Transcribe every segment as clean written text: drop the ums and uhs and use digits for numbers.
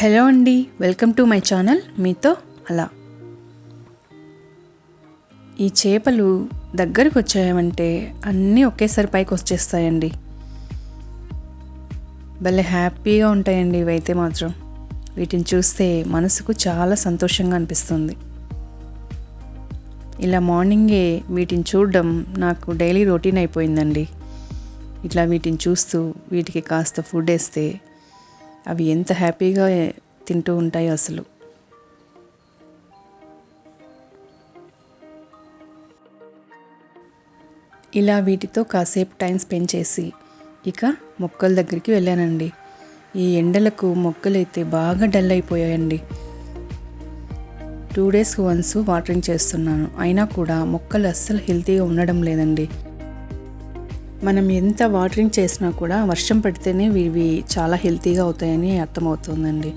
Hello అండి, welcome to my channel మీతో అలా. ఈ చేపలు దగ్గరికి వచ్చాయంటే అన్నీ ఒకేసారి పైకి వచ్చేస్తాయండి. భలే హ్యాపీగా ఉంటాయండి ఇవైతే మాత్రం. వీటిని చూస్తే మనసుకు చాలా సంతోషంగా అనిపిస్తుంది. ఇలా మార్నింగే వీటిని చూడడం నాకు డైలీ రొటీన్ అయిపోయిందండి. ఇట్లా వీటిని చూస్తూ వీటికి కాస్త ఫుడ్ వేస్తే అవి ఎంత హ్యాపీగా తింటూ ఉంటాయో అసలు. ఇలా వీటితో కాసేపు టైం స్పెండ్ చేసి ఇక మొక్కల దగ్గరికి వెళ్ళానండి. ఈ ఎండలకు మొక్కలైతే బాగా డల్ అయిపోయాయండి. 2 డేస్కి వన్స్ వాటరింగ్ చేస్తున్నాను, అయినా కూడా మొక్కలు అస్సలు హెల్తీగా ఉండడం లేదండి. మనం ఎంత వాటరింగ్ చేసినా కూడా వర్షం పడితేనే ఇవి చాలా హెల్తీగా అవుతాయని అర్థమవుతుందండి.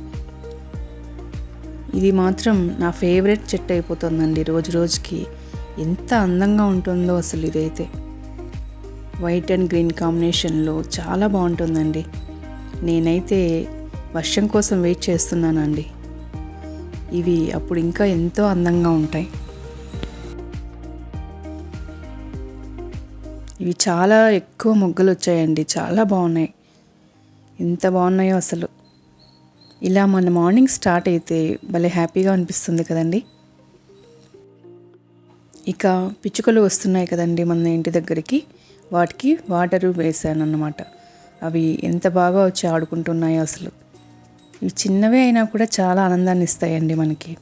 ఇది మాత్రం నా ఫేవరెట్ చెట్టు అయిపోతుందండి. రోజు రోజుకి ఎంత అందంగా ఉంటుందో అసలు. ఇదైతే వైట్ అండ్ గ్రీన్ కాంబినేషన్లో చాలా బాగుంటుందండి. నేనైతే వర్షం కోసం వెయిట్ చేస్తున్నానండి. ఇవి అప్పుడు ఇంకా ఎంతో అందంగా ఉంటాయి. ఇవి చాలా ఎక్కువ మొగ్గలు వచ్చాయండి, చాలా బాగున్నాయి. ఎంత బాగున్నాయో అసలు. ఇలా మన మార్నింగ్ స్టార్ట్ అయితే భలే హ్యాపీగా అనిపిస్తుంది కదండి. ఇక పిచ్చుకలు వస్తున్నాయి కదండి మన ఇంటి దగ్గరికి, వాటికి వాటరు వేసాను అన్నమాట. అవి ఎంత బాగా వచ్చి ఆడుకుంటున్నాయో అసలు. ఇవి చిన్నవే అయినా కూడా చాలా ఆనందాన్ని ఇస్తాయండి మనకి.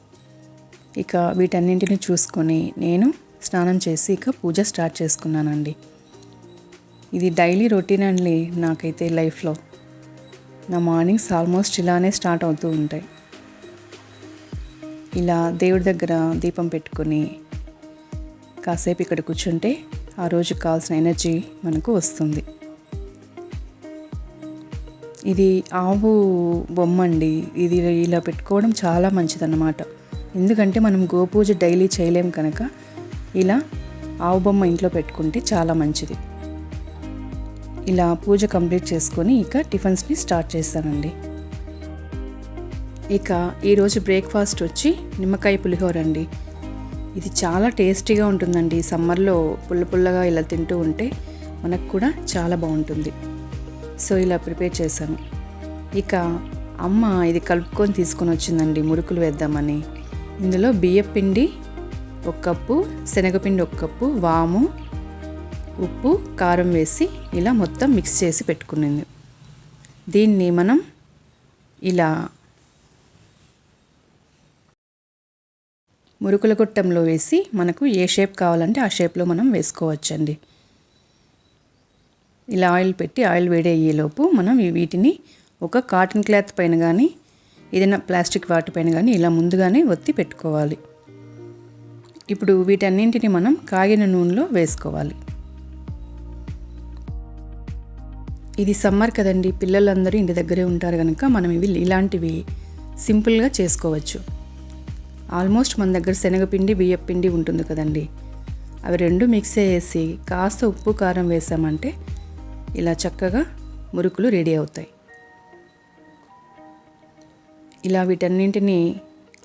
ఇక వీటన్నింటిని చూసుకొని నేను స్నానం చేసి ఇక పూజ స్టార్ట్ చేసుకున్నానండి. ఇది డైలీ రొటీన్ అండి నాకైతే లైఫ్లో. నా మార్నింగ్స్ ఆల్మోస్ట్ ఇలానే స్టార్ట్ అవుతూ ఉంటాయి. ఇలా దేవుడి దగ్గర దీపం పెట్టుకొని కాసేపు ఇక్కడ కూర్చుంటే ఆ రోజుకి కావాల్సిన ఎనర్జీ మనకు వస్తుంది. ఇది ఆవు బొమ్మ అండి. ఇది ఇలా పెట్టుకోవడం చాలా మంచిదన్నమాట. ఎందుకంటే మనం గోపూజ డైలీ చేయలేం కనుక ఇలా ఆవు బొమ్మ ఇంట్లో పెట్టుకుంటే చాలా మంచిది. ఇలా పూజ కంప్లీట్ చేసుకొని ఇక టిఫిన్స్ని స్టార్ట్ చేస్తానండి. ఇక ఈరోజు బ్రేక్ఫాస్ట్ వచ్చి నిమ్మకాయ పులిహోర అండి. ఇది చాలా టేస్టీగా ఉంటుందండి. సమ్మర్లో పుల్ల పుల్లగా ఇలా తింటూ ఉంటే మనకు కూడా చాలా బాగుంటుంది. సో ఇలా ప్రిపేర్ చేశాను. ఇక అమ్మ ఇది కలుపుకొని తీసుకొని వచ్చిందండి మురుకులు వేద్దామని. ఇందులో బియ్యపిండి 1 కప్పు, శనగపిండి 1 కప్పు, వాము, ఉప్పు, కారం వేసి ఇలా మొత్తం మిక్స్ చేసి పెట్టుకునింది. దీన్ని మనం ఇలా మురుకుల గొట్టంలో వేసి మనకు ఏ షేప్ కావాలంటే ఆ షేప్లో మనం వేసుకోవచ్చండి. ఇలా ఆయిల్ పెట్టి ఆయిల్ వేడయ్యేలోపు మనం వీటిని ఒక కాటన్ క్లాత్ పైన కానీ ఏదైనా ప్లాస్టిక్ వాటిపైన కానీ ఇలా ముందుగానే ఒత్తి పెట్టుకోవాలి. ఇప్పుడు వీటన్నింటిని మనం కాగిన నూనెలో వేసుకోవాలి. ఇది సమ్మర్ కదండి, పిల్లలందరూ ఇంటి దగ్గరే ఉంటారు కనుక మనం ఇలాంటివి సింపుల్గా చేసుకోవచ్చు. ఆల్మోస్ట్ మన దగ్గర శనగపిండి, బియ్యపిండి ఉంటుంది కదండి, అవి 2 మిక్స్ చేసి కాస్త ఉప్పు కారం వేసామంటే ఇలా చక్కగా మురుకులు రెడీ అవుతాయి. ఇలా వీటన్నింటినీ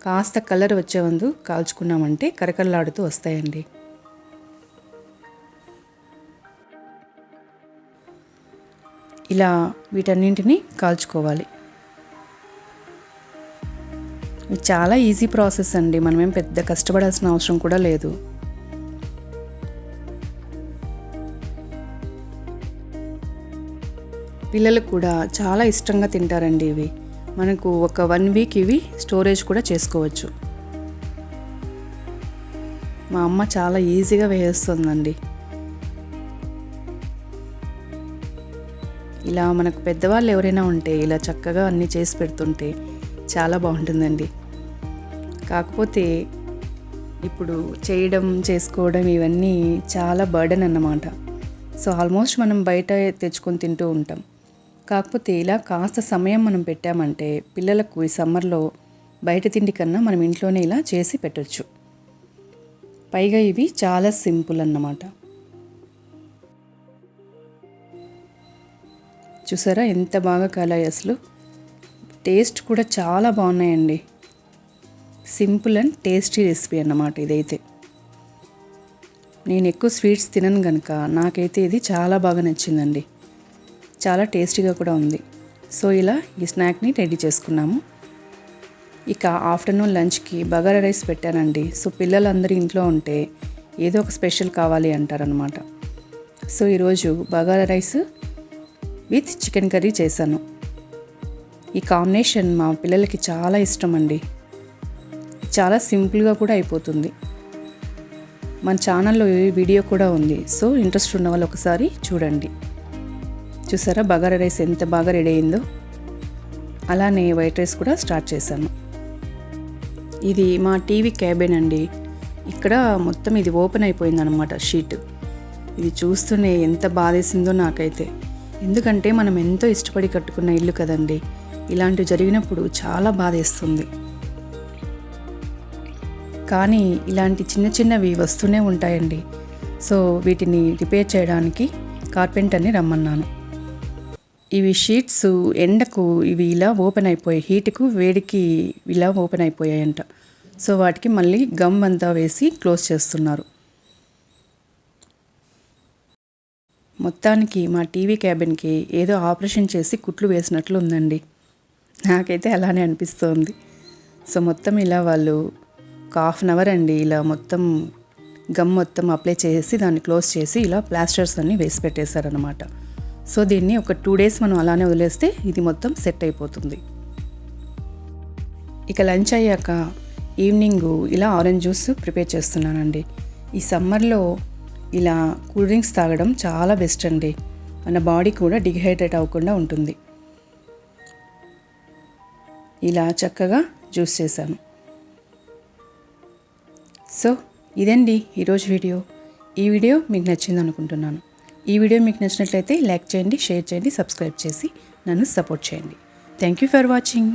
కాస్త కలర్ వచ్చే ముందు కాల్చుకున్నామంటే కరకరలాడుతూ వస్తాయండి. ఇలా వీటన్నింటినీ కాల్చుకోవాలి. ఇది చాలా ఈజీ ప్రాసెస్ అండి. మనమేం పెద్ద కష్టపడాల్సిన అవసరం కూడా లేదు. పిల్లలు కూడా చాలా ఇష్టంగా తింటారండి ఇవి. మనకు ఒక 1 వీక్ ఇవి స్టోరేజ్ కూడా చేసుకోవచ్చు. మా అమ్మ చాలా ఈజీగా వేస్తుందండి. ఇలా మనకు పెద్దవాళ్ళు ఎవరైనా ఉంటే ఇలా చక్కగా అన్నీ చేసి పెడుతుంటే చాలా బాగుంటుందండి. కాకపోతే ఇప్పుడు చేసుకోవడం ఇవన్నీ చాలా బర్డెన్ అన్నమాట. సో ఆల్మోస్ట్ మనం బయట తెచ్చుకొని తింటూ ఉంటాం. కాకపోతే ఇలా కాస్త సమయం మనం పెట్టామంటే పిల్లలకు ఈ సమ్మర్లో బయట తిండి కన్నా మనం ఇంట్లోనే ఇలా చేసి పెట్టొచ్చు. పైగా ఇవి చాలా సింపుల్ అన్నమాట. చూసారా ఎంత బాగా కాలాయి అసలు. టేస్ట్ కూడా చాలా బాగున్నాయండి. సింపుల్ అండ్ టేస్టీ రెసిపీ అన్నమాట ఇదైతే. నేను ఎక్కువ స్వీట్స్ తినను కనుక నాకైతే ఇది చాలా బాగా నచ్చిందండి. చాలా టేస్టీగా కూడా ఉంది. సో ఇలా ఈ స్నాక్ని రెడీ చేసుకున్నాము. ఇక ఆఫ్టర్నూన్ లంచ్కి బగారా రైస్ పెట్టానండి. సో పిల్లలందరూ ఇంట్లో ఉంటే ఏదో ఒక స్పెషల్ కావాలి అంటారనమాట. సో ఈరోజు bagara rice with chicken curry చేశాను. ఈ కాంబినేషన్ మా పిల్లలకి చాలా ఇష్టం అండి. చాలా సింపుల్గా కూడా అయిపోతుంది. మన ఛానల్లో ఈ వీడియో కూడా ఉంది. సో ఇంట్రెస్ట్ ఉన్న వాళ్ళు ఒకసారి చూడండి. చూసారా బగారా రైస్ ఎంత బాగా రెడీ అయిందో. అలానే వైట్ రైస్ కూడా స్టార్ట్ చేశాను. ఇది మా టీవీ క్యాబిన్ అండి. ఇక్కడ మొత్తం ఇది ఓపెన్ అయిపోయిందనమాట షీట్. ఇది చూస్తూనే ఎంత బాధేసిందో నాకైతే. ఎందుకంటే మనం ఎంతో ఇష్టపడి కట్టుకున్న ఇల్లు కదండి. ఇలాంటివి జరిగినప్పుడు చాలా బాధేస్తుంది. కానీ ఇలాంటి చిన్న చిన్నవి వస్తూనే ఉంటాయండి. సో వీటిని రిపేర్ చేయడానికి కార్పెంటర్ని రమ్మన్నాను. ఇవి షీట్స్ ఎండకు ఇవి ఇలా ఓపెన్ అయిపోయాయి. హీట్కు వేడికి ఇలా ఓపెన్ అయిపోయాయంట. సో వాటికి మళ్ళీ గమ్ అంతా వేసి క్లోజ్ చేస్తున్నారు. మొత్తానికి మా టీవీ క్యాబిన్కి ఏదో ఆపరేషన్ చేసి కుట్లు వేసినట్లు ఉందండి. నాకైతే అలానే అనిపిస్తోంది. సో మొత్తం ఇలా వాళ్ళు ఒక ½ అవర్ అండి ఇలా మొత్తం గమ్ మొత్తం అప్లై చేసి దాన్ని క్లోజ్ చేసి ఇలా ప్లాస్టర్స్ అన్నీ వేసి పెట్టేశారనమాట. సో దీన్ని ఒక 2 డేస్ మనం అలానే వదిలేస్తే ఇది మొత్తం సెట్ అయిపోతుంది. ఇక లంచ్ అయ్యాక ఈవినింగ్ ఇలా ఆరెంజ్ జ్యూస్ ప్రిపేర్ చేస్తున్నానండి. ఈ సమ్మర్లో ఇలా కూల్ డ్రింక్స్ తాగడం చాలా బెస్ట్ అండి. మన బాడీ కూడా డిహైడ్రేట్ అవ్వకుండా ఉంటుంది. ఇలా చక్కగా జ్యూస్ చేశాను. సో ఇదండి ఈరోజు వీడియో. ఈ వీడియో మీకు నచ్చింది అనుకుంటున్నాను. ఈ వీడియో మీకు నచ్చినట్లయితే లైక్ చేయండి, షేర్ చేయండి, సబ్స్క్రైబ్ చేసి నన్ను సపోర్ట్ చేయండి. Thank you for watching.